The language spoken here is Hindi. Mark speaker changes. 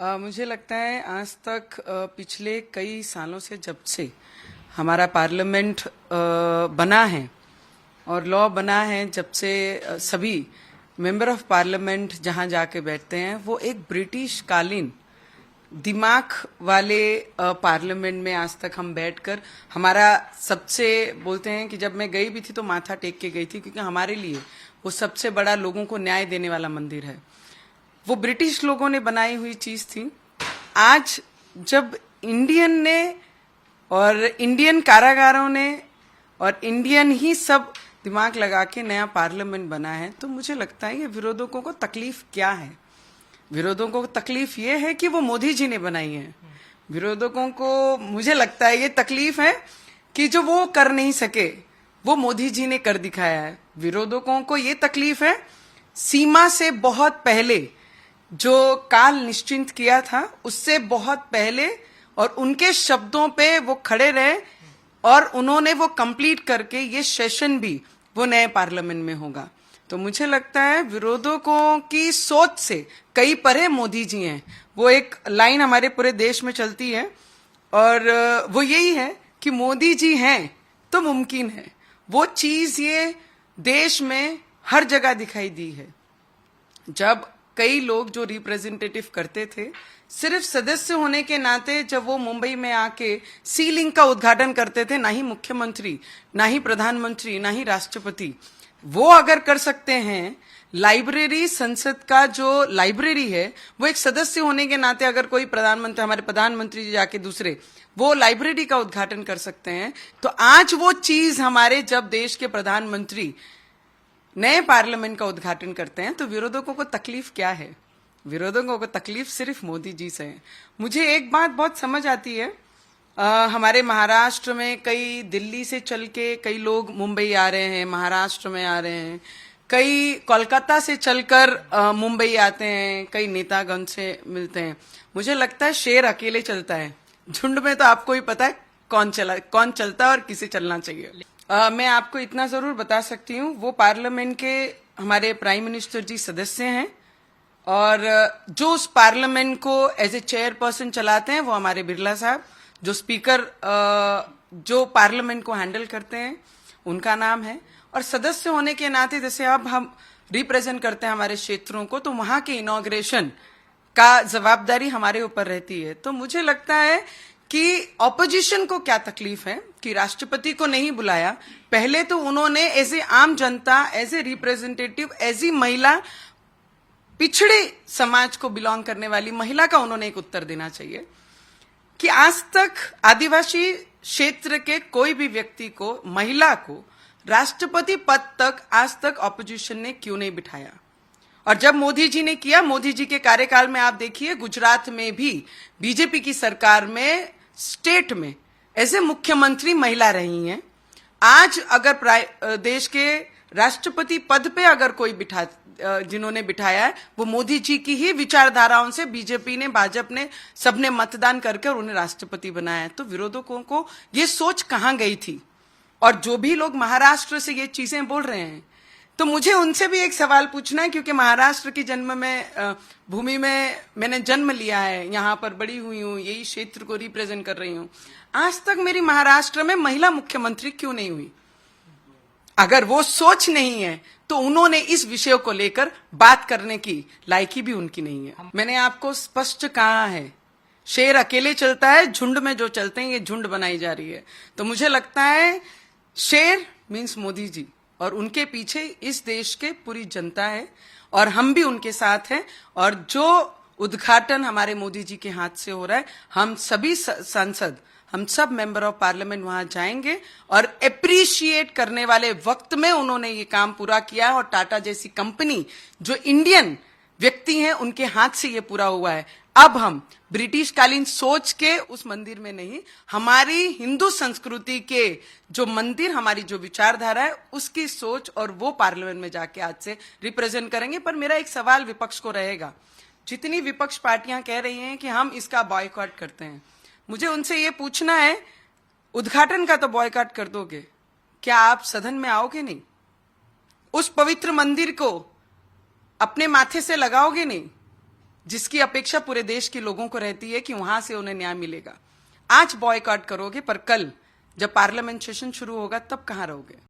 Speaker 1: मुझे लगता है आज तक पिछले कई सालों से जब से हमारा पार्लियामेंट बना है और लॉ बना है, जब से सभी मेंबर ऑफ पार्लियामेंट जहां जाके बैठते हैं वो एक ब्रिटिश कालीन दिमाग वाले पार्लियामेंट में आज तक हम बैठकर हमारा सबसे बोलते हैं कि जब मैं गई भी थी तो माथा टेक के गई थी, क्योंकि हमारे लिए वो सबसे बड़ा लोगों को न्याय देने वाला मंदिर है। वो ब्रिटिश लोगों ने बनाई हुई चीज थी। आज जब इंडियन ने और इंडियन कारागारों ने और इंडियन ही सब दिमाग लगा के नया पार्लियामेंट बना है, तो मुझे लगता है ये विरोधकों को तकलीफ क्या है। विरोधकों को तकलीफ ये है कि वो मोदी जी ने बनाई है। विरोधकों को मुझे लगता है ये तकलीफ है कि जो वो कर नहीं सके वो मोदी जी ने कर दिखाया है। विरोधकों को ये तकलीफ है सीमा से बहुत पहले जो काल निश्चिंत किया था उससे बहुत पहले, और उनके शब्दों पे वो खड़े रहे और उन्होंने वो कंप्लीट करके ये सेशन भी वो नए पार्लियामेंट में होगा। तो मुझे लगता है विरोधकों की सोच से कई परे मोदी जी हैं। वो एक लाइन हमारे पूरे देश में चलती है और वो यही है कि मोदी जी हैं तो मुमकिन है। वो चीज ये देश में हर जगह दिखाई दी है। जब कई लोग जो रिप्रेजेंटेटिव करते थे, सिर्फ सदस्य होने के नाते जब वो मुंबई में आके सी लिंक का उद्घाटन करते थे, ना ही मुख्यमंत्री, ना ही प्रधानमंत्री, ना ही राष्ट्रपति, वो अगर कर सकते हैं। लाइब्रेरी, संसद का जो लाइब्रेरी है वो एक सदस्य होने के नाते अगर कोई प्रधानमंत्री, हमारे प्रधानमंत्री जी जाके दूसरे वो लाइब्रेरी का उद्घाटन कर सकते हैं, तो आज वो चीज हमारे जब देश के प्रधानमंत्री नए पार्लियामेंट का उद्घाटन करते हैं तो विरोधकों को तकलीफ क्या है। विरोधकों को तकलीफ सिर्फ मोदी जी से है। मुझे एक बात बहुत समझ आती है, हमारे महाराष्ट्र में कई दिल्ली से चल के कई लोग मुंबई आ रहे हैं, महाराष्ट्र में आ रहे हैं, कई कोलकाता से चलकर मुंबई आते हैं, कई नेतागण से मिलते हैं। मुझे लगता है शेर अकेले चलता है, झुंड में तो आपको ही पता है कौन चलता है और किसे चलना चाहिए। मैं आपको इतना जरूर बता सकती हूँ, वो पार्लियामेंट के हमारे प्राइम मिनिस्टर जी सदस्य हैं और जो उस पार्लियामेंट को एज ए चेयरपर्सन चलाते हैं वो हमारे बिरला साहब, जो स्पीकर जो पार्लियामेंट को हैंडल करते हैं उनका नाम है। और सदस्य होने के नाते जैसे अब हम रिप्रेजेंट करते हैं हमारे क्षेत्रों को, तो वहां के इनॉग्रेशन का जवाबदारी हमारे ऊपर रहती है। तो मुझे लगता है कि ऑपोजिशन को क्या तकलीफ है कि राष्ट्रपति को नहीं बुलाया। पहले तो उन्होंने एज ए आम जनता, as a representative, as a महिला, पिछड़े समाज को बिलोंग करने वाली महिला का उन्होंने एक उत्तर देना चाहिए कि आज तक आदिवासी क्षेत्र के कोई भी व्यक्ति को, महिला को राष्ट्रपति पद तक आज तक ऑपोजिशन ने क्यों नहीं बिठाया। और जब मोदी जी ने किया, मोदी जी के कार्यकाल में आप देखिए गुजरात में भी बीजेपी की सरकार में स्टेट में ऐसे मुख्यमंत्री महिला रही हैं। आज अगर देश के राष्ट्रपति पद पे अगर कोई जिन्होंने बिठाया है वो मोदी जी की ही विचारधाराओं से बीजेपी ने, भाजपा ने, सबने मतदान करके और उन्हें राष्ट्रपति बनाया है। तो विरोधकों को ये सोच कहां गई थी। और जो भी लोग महाराष्ट्र से ये चीजें बोल रहे हैं, तो मुझे उनसे भी एक सवाल पूछना है, क्योंकि महाराष्ट्र की जन्म में भूमि में मैंने जन्म लिया है, यहाँ पर बड़ी हुई हूँ, यही क्षेत्र को रिप्रेजेंट कर रही हूँ। आज तक मेरी महाराष्ट्र में महिला मुख्यमंत्री क्यों नहीं हुई? अगर वो सोच नहीं है तो उन्होंने इस विषय को लेकर बात करने की लायकी भी उनकी नहीं है। मैंने आपको स्पष्ट कहा है, शेर अकेले चलता है, झुंड में जो चलते हैं ये झुंड बनाई जा रही है। तो मुझे लगता है शेर मीन्स मोदी जी, और उनके पीछे इस देश के पूरी जनता है और हम भी उनके साथ हैं। और जो उद्घाटन हमारे मोदी जी के हाथ से हो रहा है, हम सभी सांसद, हम सब मेंबर ऑफ पार्लियामेंट वहां जाएंगे और एप्रिशिएट करने वाले वक्त में उन्होंने ये काम पूरा किया है। और टाटा जैसी कंपनी जो इंडियन व्यक्ति हैं उनके हाथ से ये पूरा हुआ है। अब हम ब्रिटिश कालीन सोच के उस मंदिर में नहीं, हमारी हिंदू संस्कृति के जो मंदिर, हमारी जो विचारधारा है उसकी सोच, और वो पार्लियामेंट में जाके आज से रिप्रेजेंट करेंगे। पर मेरा एक सवाल विपक्ष को रहेगा, जितनी विपक्ष पार्टियां कह रही हैं कि हम इसका बॉयकॉट करते हैं, मुझे उनसे ये पूछना है, उद्घाटन का तो बॉयकॉट कर दोगे, क्या आप सदन में आओगे नहीं? उस पवित्र मंदिर को अपने माथे से लगाओगे नहीं? जिसकी अपेक्षा पूरे देश के लोगों को रहती है कि वहां से उन्हें न्याय मिलेगा। आज बॉयकॉट करोगे, पर कल जब पार्लियामेंट सेशन शुरू होगा तब कहां रहोगे?